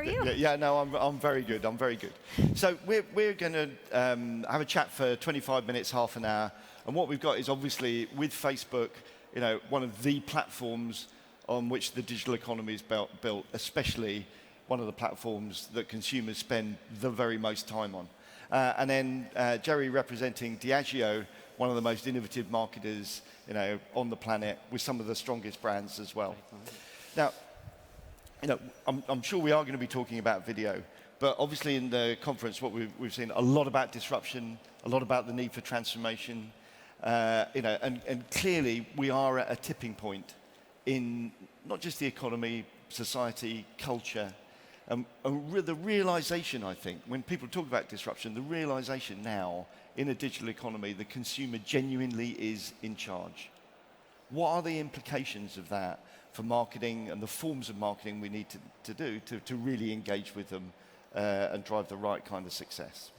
you? No, I'm very good. I'm very good. So we're going to have a chat for 25 minutes, half an hour. And what we've got is obviously with Facebook, one of the platforms on which the digital economy is built, especially one of the platforms that consumers spend the very most time on. And then Jerry representing Diageo, one of the most innovative marketers, on the planet, with some of the strongest brands as well. Now, I'm sure we are going to be talking about video, but obviously in the conference, what we've seen a lot about disruption, a lot about the need for transformation, and clearly we are at a tipping point in not just the economy, society, culture, the realization, I think, when people talk about disruption, the realization now in a digital economy, the consumer genuinely is in charge. What are the implications of that for marketing and the forms of marketing we need to do to really engage with them and drive the right kind of success?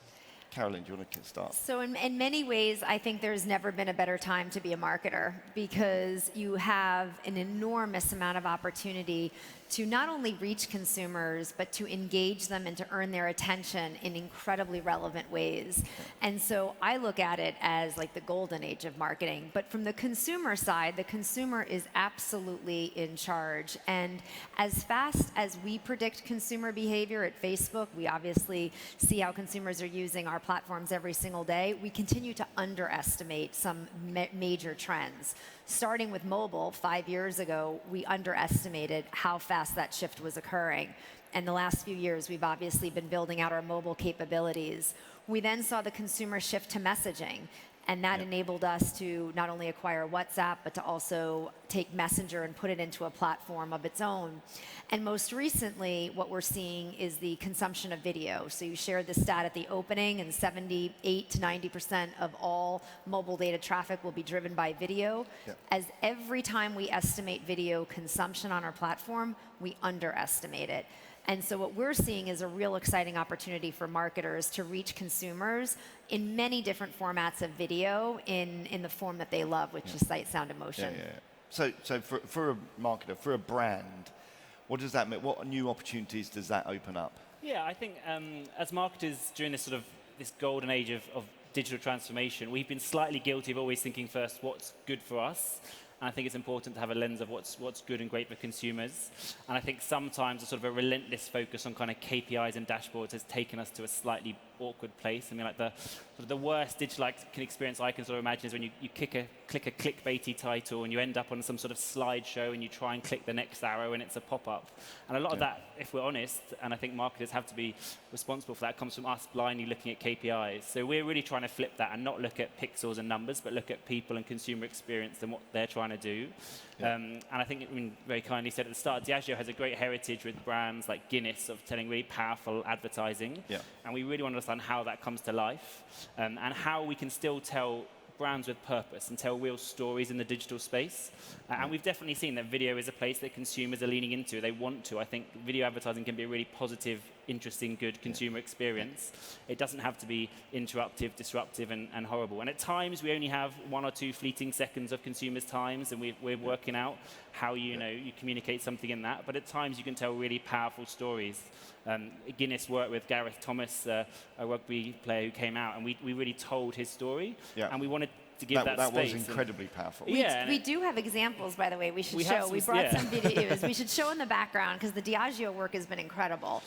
Carolyn, do you want to start? So in many ways, I think there's never been a better time to be a marketer, because you have an enormous amount of opportunity to not only reach consumers, but to engage them and to earn their attention in incredibly relevant ways. And so I look at it as like the golden age of marketing. But from the consumer side, the consumer is absolutely in charge. And as fast as we predict consumer behavior at Facebook, we obviously see how consumers are using our platforms every single day. We continue to underestimate some major trends. Starting with mobile, 5 years ago, we underestimated how fast that shift was occurring. And the last few years, we've obviously been building out our mobile capabilities. We then saw the consumer shift to messaging. And that enabled us to not only acquire WhatsApp, but to also take Messenger and put it into a platform of its own. And most recently, what we're seeing is the consumption of video. So you shared the stat at the opening, and 78 to 90% of all mobile data traffic will be driven by video. As every time we estimate video consumption on our platform, we underestimate it. And so what we're seeing is a real exciting opportunity for marketers to reach consumers in many different formats of video in the form that they love, which is sight, sound, and motion. So for a marketer, for a brand, what does that mean? What new opportunities does that open up? Yeah, I think as marketers during this this golden age of digital transformation, we've been slightly guilty of always thinking first what's good for us. And I think it's important to have a lens of what's good and great for consumers. And I think sometimes a sort of a relentless focus on kind of KPIs and dashboards has taken us to a slightly awkward place. I mean, like the worst digital experience I can sort of imagine is when you click a clickbaity title and you end up on some sort of slideshow and you try and click the next arrow and it's a pop-up. And a lot of that, if we're honest, and I think marketers have to be responsible for that, comes from us blindly looking at KPIs. So we're really trying to flip that and not look at pixels and numbers, but look at people and consumer experience and what they're trying to do. And I think, very kindly said at the start, Diageo has a great heritage with brands like Guinness of telling really powerful advertising. And we really want to understand how that comes to life and how we can still tell brands with purpose and tell real stories in the digital space. And we've definitely seen that video is a place that consumers are leaning into. They want to. I think video advertising can be a really positive, interesting, good consumer experience. It doesn't have to be interruptive, disruptive, and horrible. And at times, we only have 1 or 2 fleeting seconds of consumers' times, and we're working out how you communicate something in that. But at times, you can tell really powerful stories. Guinness worked with Gareth Thomas, a rugby player who came out, and we really told his story, and we wanted to give that space. That was incredibly powerful. We do have examples, by the way, we should show. We brought some videos. We should show in the background, because the Diageo work has been incredible,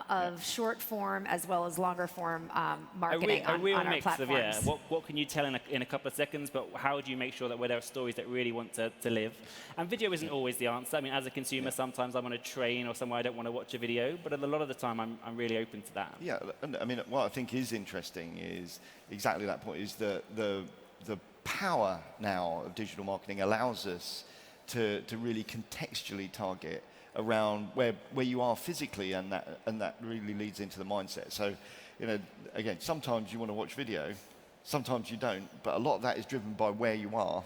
of short form as well as longer form marketing on our platforms. A real mix of, what can you tell in a couple of seconds, but how do you make sure that there are stories that really want to live? And video isn't always the answer. I mean, as a consumer, sometimes I'm on a train or somewhere I don't want to watch a video, but a lot of the time I'm really open to that. Yeah, and I mean, what I think is interesting is exactly that point, is the power now of digital marketing allows us to really contextually target around where you are physically, and that really leads into the mindset. So, again, sometimes you want to watch video, sometimes you don't, but a lot of that is driven by where you are,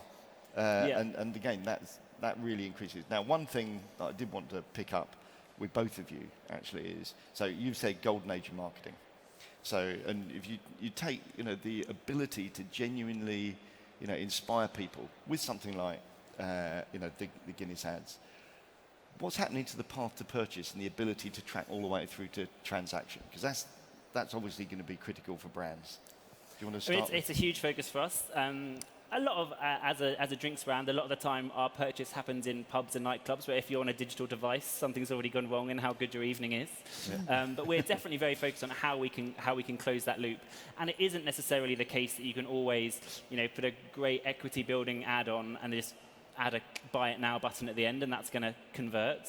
and again, that really increases. Now, one thing that I did want to pick up with both of you actually is, so you've said golden age of marketing. So, and if you take, the ability to genuinely, inspire people with something like, the Guinness ads, what's happening to the path to purchase and the ability to track all the way through to transaction? Because that's obviously going to be critical for brands. Do you want to start? It's a huge focus for us. A lot of, as a drinks brand, a lot of the time our purchase happens in pubs and nightclubs, where if you're on a digital device, something's already gone wrong in how good your evening is. Yeah. But we're definitely very focused on how we can close that loop. And it isn't necessarily the case that you can always, put a great equity building ad on and just add a buy it now button at the end, and that's going to convert.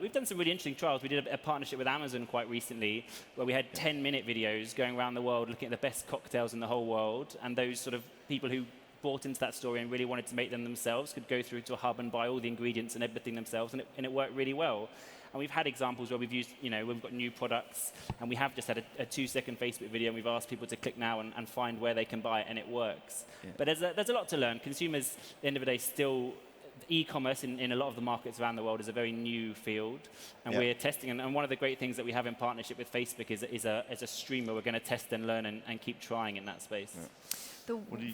We've done some really interesting trials. We did a partnership with Amazon quite recently, where we had 10-minute videos going around the world looking at the best cocktails in the whole world, and those sort of people who bought into that story and really wanted to make them themselves could go through to a hub and buy all the ingredients and everything themselves, and it worked really well. And we've had examples where we've used, we've got new products, and we have just had a 2-second Facebook video, and we've asked people to click now and find where they can buy it, and it works. Yeah. But there's a lot to learn. Consumers, at the end of the day, still, e-commerce in a lot of the markets around the world is a very new field, and we're testing. And one of the great things that we have in partnership with Facebook is a stream where we're going to test and learn and keep trying in that space. Yeah.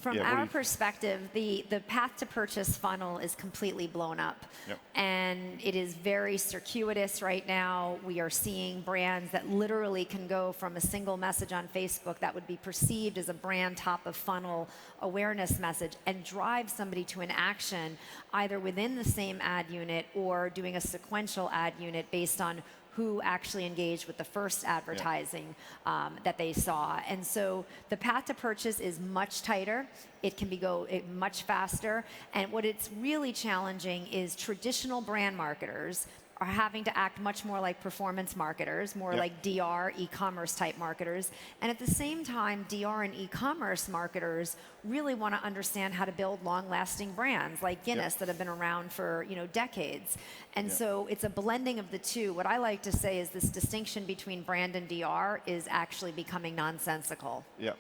From our perspective, the path to purchase funnel is completely blown up. Yep. And it is very circuitous right now. We are seeing brands that literally can go from a single message on Facebook that would be perceived as a brand top of funnel awareness message and drive somebody to an action either within the same ad unit or doing a sequential ad unit based on who actually engaged with the first advertising that they saw. And so the path to purchase is much tighter. It can go much faster. And what it's really challenging is traditional brand marketers are having to act much more like performance marketers, more like DR, e-commerce type marketers. And at the same time, DR and e-commerce marketers really want to understand how to build long-lasting brands like Guinness that have been around for decades. And so it's a blending of the two. What I like to say is this distinction between brand and DR is actually becoming nonsensical. Yeah.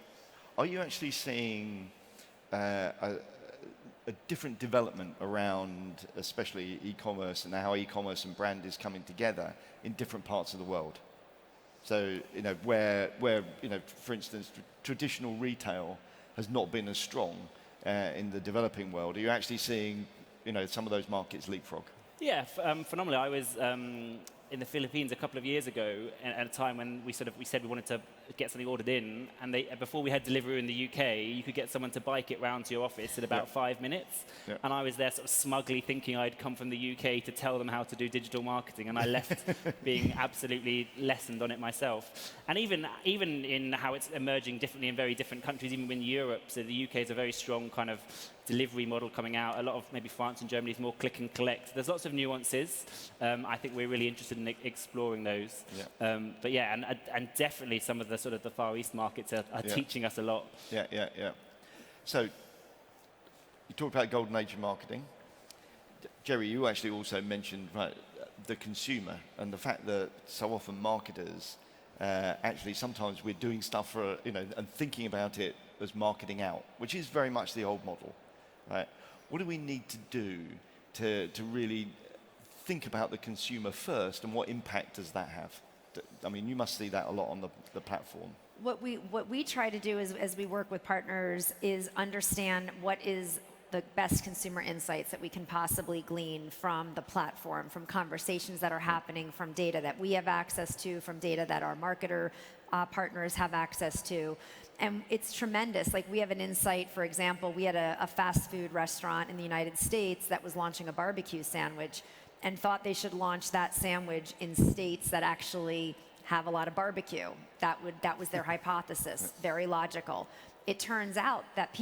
Are you actually seeing a different development around, especially e-commerce and how e-commerce and brand is coming together in different parts of the world? So, where for instance, traditional retail has not been as strong in the developing world. Are you actually seeing, some of those markets leapfrog? Yeah, phenomenally. I was in the Philippines a couple of years ago at a time when we said we wanted to get something ordered in, and before we had delivery in the UK, you could get someone to bike it round to your office in about 5 minutes. Yep. And I was there sort of smugly thinking I'd come from the UK to tell them how to do digital marketing, and I left being absolutely lessoned on it myself. And even in how it's emerging differently in very different countries, even in Europe, so the UK is a very strong kind of delivery model coming out. A lot of maybe France and Germany is more click and collect. There's lots of nuances. I think we're really interested in exploring those. Yeah. But yeah, and definitely some of the sort of the Far East markets are teaching us a lot. Yeah. So you talked about golden age of marketing. Jerry, you actually also mentioned the consumer and the fact that so often marketers actually sometimes we're doing stuff for and thinking about it as marketing out, which is very much the old model. Right? What do we need to do to really think about the consumer first, and what impact does that have? I mean, you must see that a lot on the platform. What we try to do as we work with partners is understand what is the best consumer insights that we can possibly glean from the platform, from conversations that are happening, from data that we have access to, from data that our marketer partners have access to. And it's tremendous. Like, we have an insight, for example, we had a fast food restaurant in the United States that was launching a barbecue sandwich and thought they should launch that sandwich in states that actually have a lot of barbecue. That was their hypothesis. Very logical. It turns out that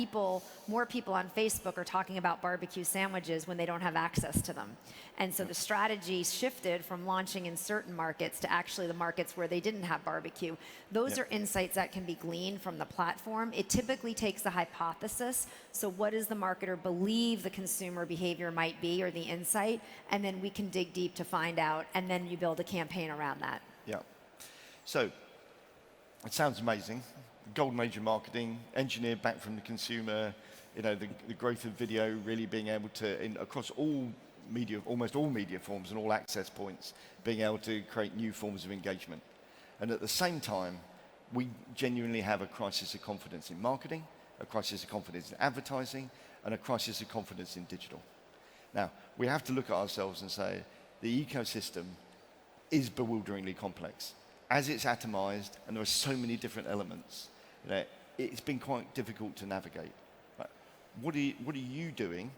more people on Facebook are talking about barbecue sandwiches when they don't have access to them. And so the strategy shifted from launching in certain markets to actually the markets where they didn't have barbecue. Those are insights that can be gleaned from the platform. It typically takes the hypothesis. So what does the marketer believe the consumer behavior might be, or the insight? And then we can dig deep to find out, and then you build a campaign around that. Yeah. So it sounds amazing. Golden age of marketing, engineered back from the consumer, the growth of video really being able to, across all media, almost all media forms and all access points, being able to create new forms of engagement. And at the same time, we genuinely have a crisis of confidence in marketing, a crisis of confidence in advertising, and a crisis of confidence in digital. Now, we have to look at ourselves and say, the ecosystem is bewilderingly complex. As it's atomized, and there are so many different elements, it's been quite difficult to navigate. Right? What are you doing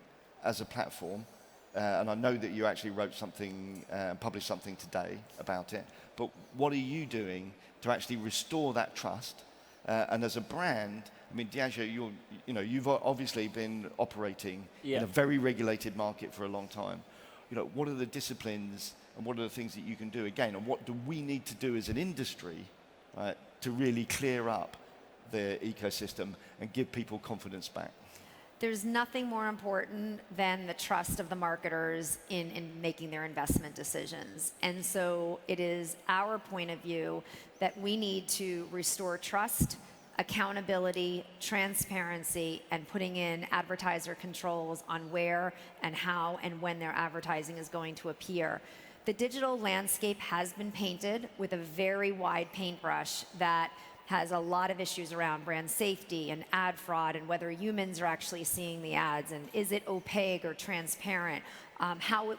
as a platform? And I know that you actually wrote something, published something today about it, but what are you doing to actually restore that trust? And as a brand, I mean, Diageo, you've obviously been operating in a very regulated market for a long time. What are the disciplines and what are the things that you can do again? And what do we need to do as an industry, right, to really clear up the ecosystem and give people confidence back? There's nothing more important than the trust of the marketers in making their investment decisions. And so it is our point of view that we need to restore trust, accountability, transparency, and putting in advertiser controls on where and how and when their advertising is going to appear. The digital landscape has been painted with a very wide paintbrush that has a lot of issues around brand safety and ad fraud and whether humans are actually seeing the ads and is it opaque or transparent?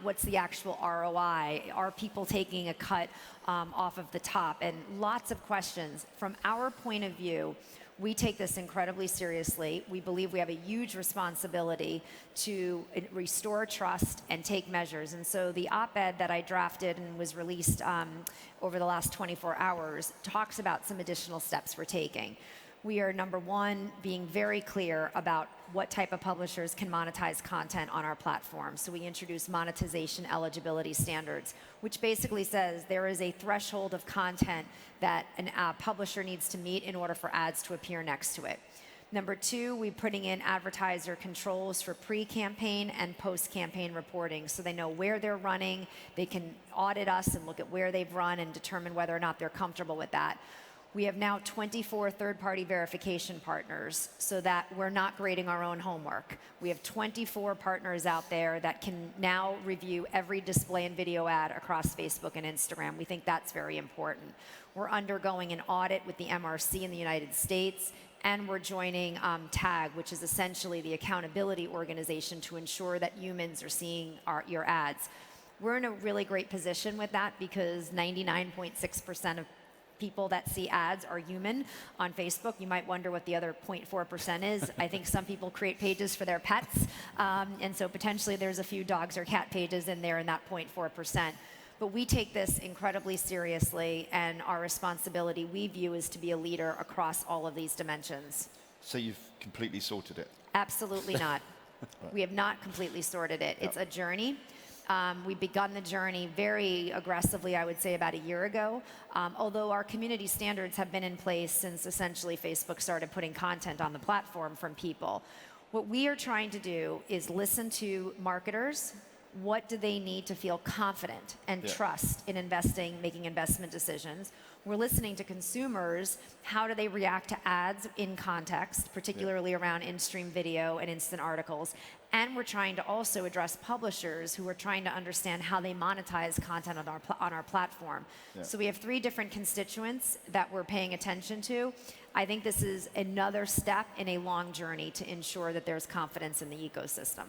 What's the actual ROI? Are people taking a cut off of the top? And lots of questions. From our point of view, we take this incredibly seriously. We believe we have a huge responsibility to restore trust and take measures. And so the op-ed that I drafted and was released over the last 24 hours talks about some additional steps we're taking. We are, number one, being very clear about what type of publishers can monetize content on our platform. So we introduce monetization eligibility standards, which basically says there is a threshold of content that a publisher needs to meet in order for ads to appear next to it. Number two, we're putting in advertiser controls for pre-campaign and post-campaign reporting so they know where they're running, they can audit us and look at where they've run and determine whether or not they're comfortable with that. We have now 24 third-party verification partners so that we're not grading our own homework. We have 24 partners out there that can now review every display and video ad across Facebook and Instagram. We think that's very important. We're undergoing an audit with the MRC in the United States, and we're joining TAG, which is essentially the accountability organization to ensure that humans are seeing your ads. We're in a really great position with that because 99.6% of people that see ads are human on Facebook. You might wonder what the other 0.4% is. I think some people create pages for their pets, and so potentially there's a few dogs or cat pages in there in that 0.4%. But we take this incredibly seriously, and our responsibility, we view, is to be a leader across all of these dimensions. So you've completely sorted it? Absolutely not. Right. We have not completely sorted it. It's a journey. We've begun the journey very aggressively, I would say, about a year ago, although our community standards have been in place since essentially Facebook started putting content on the platform from people. What we are trying to do is listen to marketers. What do they need to feel confident and trust in investing, making investment decisions? We're listening to consumers. How do they react to ads in context, particularly around in-stream video and instant articles? And we're trying to also address publishers who are trying to understand how they monetize content on our platform. Yeah. So we have 3 different constituents that we're paying attention to. I think this is another step in a long journey to ensure that there's confidence in the ecosystem.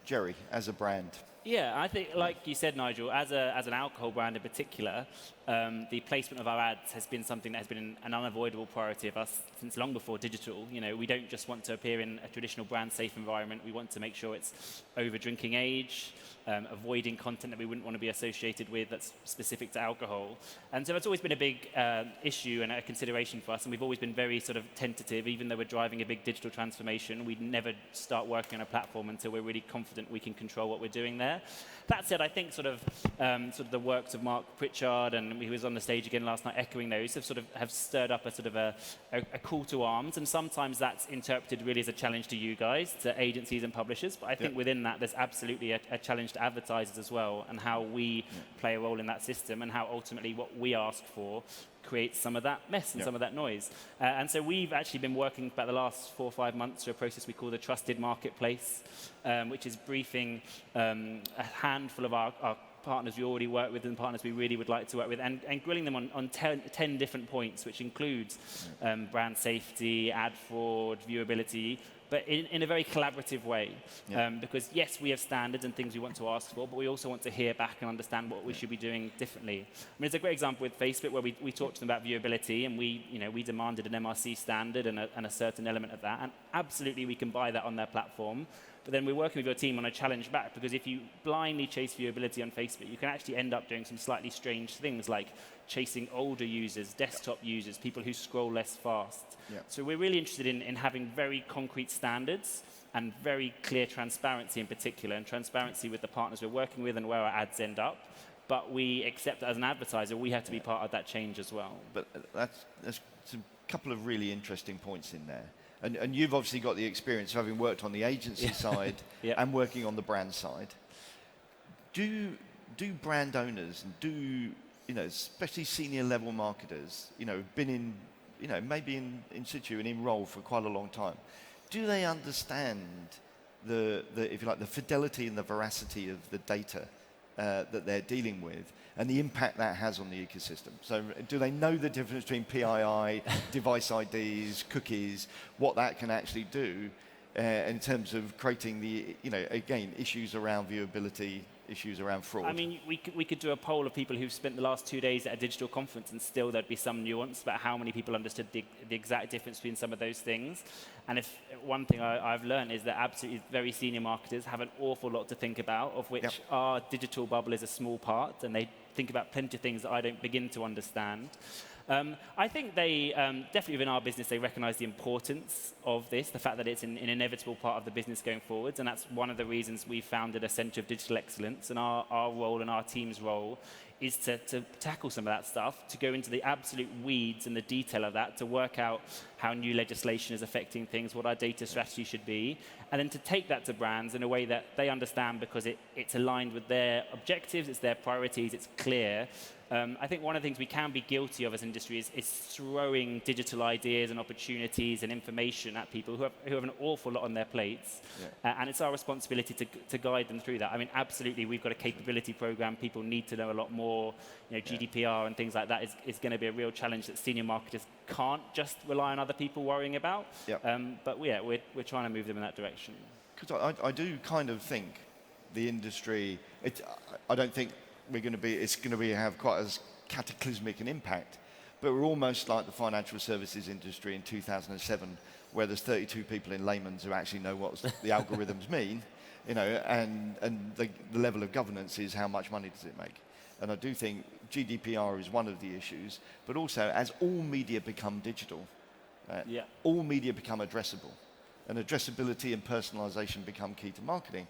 Jerry, as a brand. Yeah, I think, like you said, Nigel, as an alcohol brand in particular, the placement of our ads has been something that has been an unavoidable priority of us since long before digital. We don't just want to appear in a traditional brand-safe environment. We want to make sure it's over drinking age, avoiding content that we wouldn't want to be associated with that's specific to alcohol. And so it's always been a big issue and a consideration for us, and we've always been very sort of tentative. Even though we're driving a big digital transformation, we'd never start working on a platform until we're really confident we can control what we're doing there. That said, I think sort of the works of Mark Pritchard, and he was on the stage again last night echoing those, have stirred up a call to arms, and sometimes that's interpreted really as a challenge to you guys, to agencies and publishers, but I think within that there's absolutely a challenge to advertisers as well, and how we play a role in that system, and how ultimately what we ask for creates some of that mess and some of that noise. And so we've actually been working about the last 4 or 5 months through a process we call the Trusted Marketplace, which is briefing a handful of our partners we already work with and partners we really would like to work with, and grilling them on 10 different points, which includes brand safety, ad fraud, viewability, but in a very collaborative way. Yeah. Because yes, we have standards and things we want to ask for, but we also want to hear back and understand what we should be doing differently. I mean, it's a great example with Facebook where we talked to them about viewability, and we demanded an MRC standard and a certain element of that, and absolutely we can buy that on their platform. But then we're working with your team on a challenge back, because if you blindly chase viewability on Facebook, you can actually end up doing some slightly strange things like chasing older users, desktop users, people who scroll less fast. Yeah. So we're really interested in having very concrete standards and very clear transparency in particular, and transparency with the partners we're working with and where our ads end up. But we accept that as an advertiser, we have to be part of that change as well. But that's a couple of really interesting points in there. And you've obviously got the experience of having worked on the agency side and working on the brand side. Do brand owners and do, especially senior level marketers, been in, maybe in situ and in role for quite a long time, do they understand the if you like, the fidelity and the veracity of the data that they're dealing with, and the impact that has on the ecosystem? So do they know the difference between PII, device IDs, cookies, what that can actually do in terms of creating the, again, issues around viewability, issues around fraud? I mean, we could do a poll of people who've spent the last 2 days at a digital conference, and still there'd be some nuance about how many people understood the exact difference between some of those things. And if one thing I've learned is that absolutely very senior marketers have an awful lot to think about, of which our digital bubble is a small part, and they think about plenty of things that I don't begin to understand. I think they, definitely within our business, they recognize the importance of this, the fact that it's an inevitable part of the business going forwards, and that's one of the reasons we founded a Centre of Digital Excellence, and our role and our team's role is to tackle some of that stuff, to go into the absolute weeds and the detail of that, to work out how new legislation is affecting things, what our data strategy should be, and then to take that to brands in a way that they understand, because it's aligned with their objectives, it's their priorities, it's clear. I think one of the things we can be guilty of as an industry is throwing digital ideas and opportunities and information at people who have an awful lot on their plates. And it's our responsibility to guide them through that. I mean, absolutely, we've got a capability program. People need to know a lot more. GDPR and things like that is going to be a real challenge that senior marketers can't just rely on other people worrying about. But we're trying to move them in that direction. Because I do kind of think the industry, I don't think it's going to have quite as cataclysmic an impact, but we're almost like the financial services industry in 2007, where there's 32 people in layman's who actually know what the algorithms mean, and the level of governance is how much money does it make. And I do think GDPR is one of the issues, but also as all media become digital, all media become addressable, and addressability and personalization become key to marketing.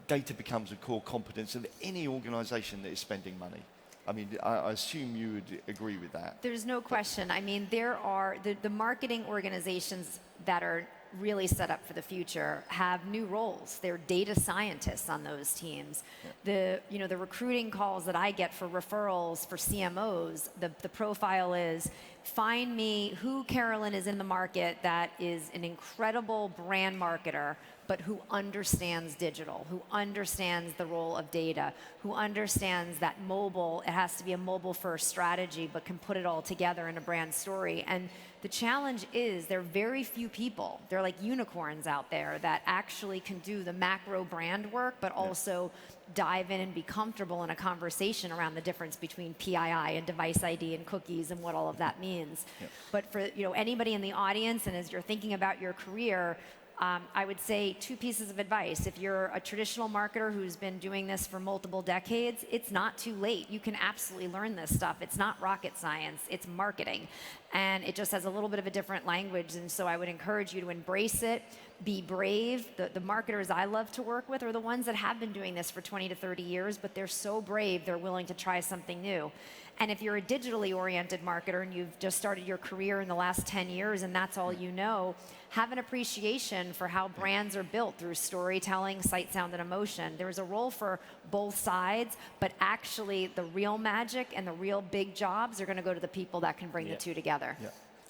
Data becomes a core competence of any organization that is spending money. I mean, I assume you would agree with that. There's no question. I mean, there are the marketing organizations that are really set up for the future have new roles. They're data scientists on those teams. The recruiting calls that I get for referrals for CMOs, the profile is, find me who, Carolyn, is in the market that is an incredible brand marketer, but who understands digital, who understands the role of data, who understands that mobile, it has to be a mobile-first strategy, but can put it all together in a brand story. And the challenge is there are very few people, they're like unicorns out there, that actually can do the macro brand work, but also dive in and be comfortable in a conversation around the difference between PII and device ID and cookies and what all of that means. But for anybody in the audience, and as you're thinking about your career, I would say 2 pieces of advice. If you're a traditional marketer who's been doing this for multiple decades, it's not too late. You can absolutely learn this stuff. It's not rocket science, it's marketing. And it just has a little bit of a different language. And so I would encourage you to embrace it, be brave. The marketers I love to work with are the ones that have been doing this for 20 to 30 years, but they're so brave, they're willing to try something new. And if you're a digitally oriented marketer and you've just started your career in the last 10 years and that's all you know, have an appreciation for how brands are built through storytelling, sight, sound, and emotion. There's a role for both sides, but actually the real magic and the real big jobs are going to go to the people that can bring the two together.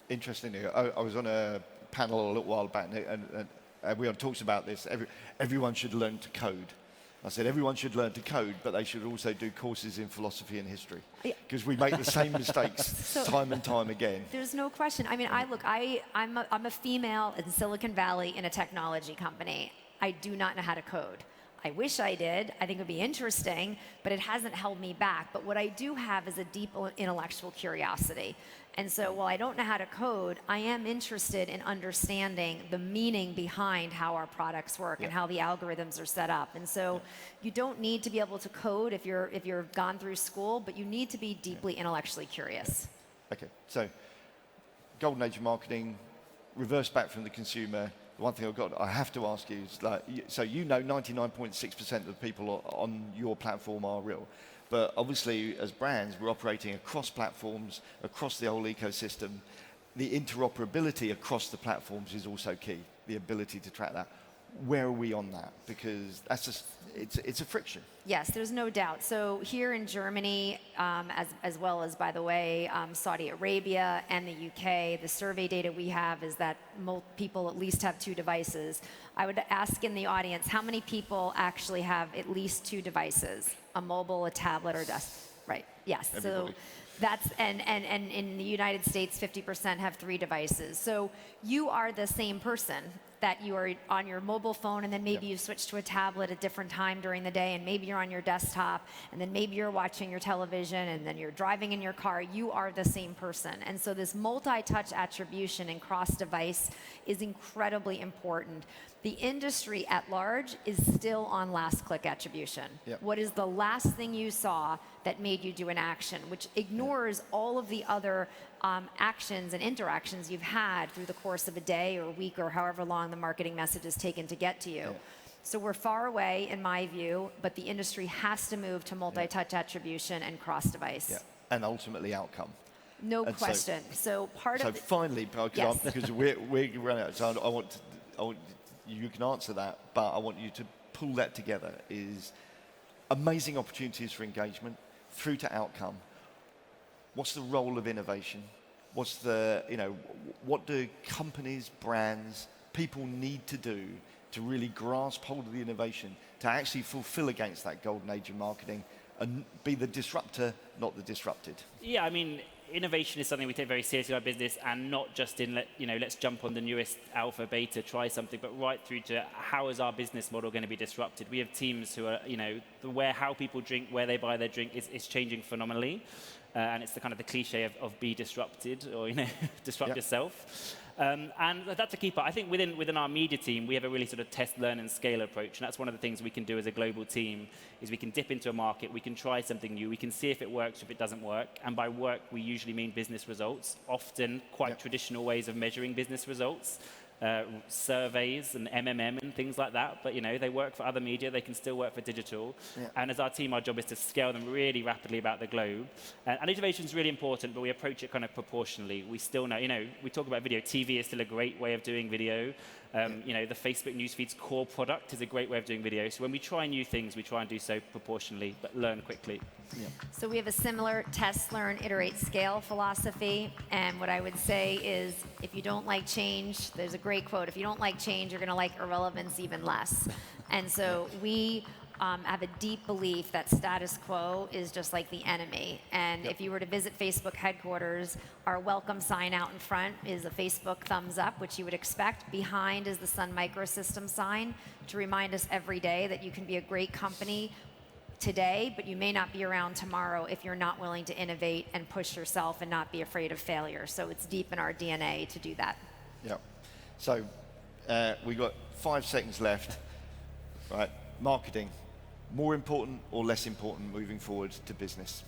Interestingly, I was on a panel a little while back, and everyone talks about this. Everyone should learn to code. I said everyone should learn to code, but they should also do courses in philosophy and history, Yeah. because we make the same mistakes time and time again. There's no question. I mean, I'm a female in Silicon Valley in a technology company. I do not know how to code. I wish I did. I think it would be interesting, but it hasn't held me back. But what I do have is a deep intellectual curiosity. And so while I don't know how to code, I am interested in understanding the meaning behind how our products work and how the algorithms are set up. And so you don't need to be able to code if you're gone through school, but you need to be deeply intellectually curious. Okay, so golden age of marketing, reverse back from the consumer. The one thing I have to ask you is, like, so 99.6% of the people on your platform are real. But obviously, as brands, we're operating across platforms, across the whole ecosystem. The interoperability across the platforms is also key, the ability to track that. Where are we on that? Because that's just, it's a friction. Yes, there's no doubt. So here in Germany, as well as, by the way, Saudi Arabia and the UK, the survey data we have is that people at least have 2 devices. I would ask in the audience, how many people actually have at least 2 devices? A mobile, a tablet, or desktop? Right, yes. Everybody. So that's, and in the United States, 50% have 3 devices. So you are the same person, that you are on your mobile phone, and then maybe you switch to a tablet at a different time during the day, and maybe you're on your desktop, and then maybe you're watching your television, and then you're driving in your car. You are the same person. And so this multi-touch attribution and cross-device is incredibly important. The industry at large is still on last-click attribution. Yep. What is the last thing you saw that made you do an action, which ignores all of the other actions and interactions you've had through the course of a day or a week or however long the marketing message is taken to get to you. Yeah. So we're far away, in my view, but the industry has to move to multi-touch attribution and cross-device. Yeah. And ultimately outcome. No And question. So part So of the, finally, because Yes. because we're running out of time, I want you can answer that, but I want you to pull that together. Is amazing opportunities for engagement through to outcome. What's the role of innovation? What's the, what do companies, brands, people need to do to really grasp hold of the innovation, to actually fulfill against that golden age of marketing and be the disruptor, not the disrupted? Yeah, I mean, innovation is something we take very seriously in our business, and not just in, let's jump on the newest alpha, beta, try something, but right through to how is our business model going to be disrupted. We have teams who are, how people drink, where they buy their drink is changing phenomenally. And it's the kind of the cliche of be disrupted, or disrupt yourself. And that's a key part. I think within our media team, we have a really sort of test, learn, and scale approach. And that's one of the things we can do as a global team, is we can dip into a market, we can try something new, we can see if it works, if it doesn't work. And by work, we usually mean business results, often quite traditional ways of measuring business results. Surveys and MMM and things like that, but they work for other media, they can still work for digital. And as our team, our job is to scale them really rapidly about the globe. And innovation is really important, but we approach it kind of proportionally. We still know, we talk about video. TV is still a great way of doing video. The Facebook newsfeed's core product is a great way of doing video. So when we try new things, we try and do so proportionally, but learn quickly. So we have a similar test, learn, iterate, scale philosophy. And what I would say is, if you don't like change, there's a great quote, if you don't like change, you're going to like irrelevance even less. And so we have a deep belief that status quo is just like the enemy. And if you were to visit Facebook headquarters, our welcome sign out in front is a Facebook thumbs up, which you would expect. Behind is the Sun Microsystem sign to remind us every day that you can be a great company today, but you may not be around tomorrow if you're not willing to innovate and push yourself and not be afraid of failure. So it's deep in our DNA to do that. Yeah. So we've got 5 seconds left. Right. Marketing, more important or less important moving forward to business?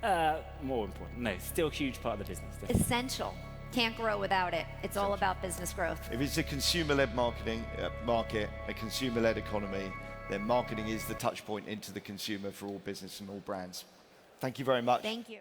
More important. No, still a huge part of the business. Definitely. Essential. Can't grow without it. It's all about business growth. If it's a consumer-led marketing market, a consumer-led economy, then marketing is the touch point into the consumer for all business and all brands. Thank you very much. Thank you.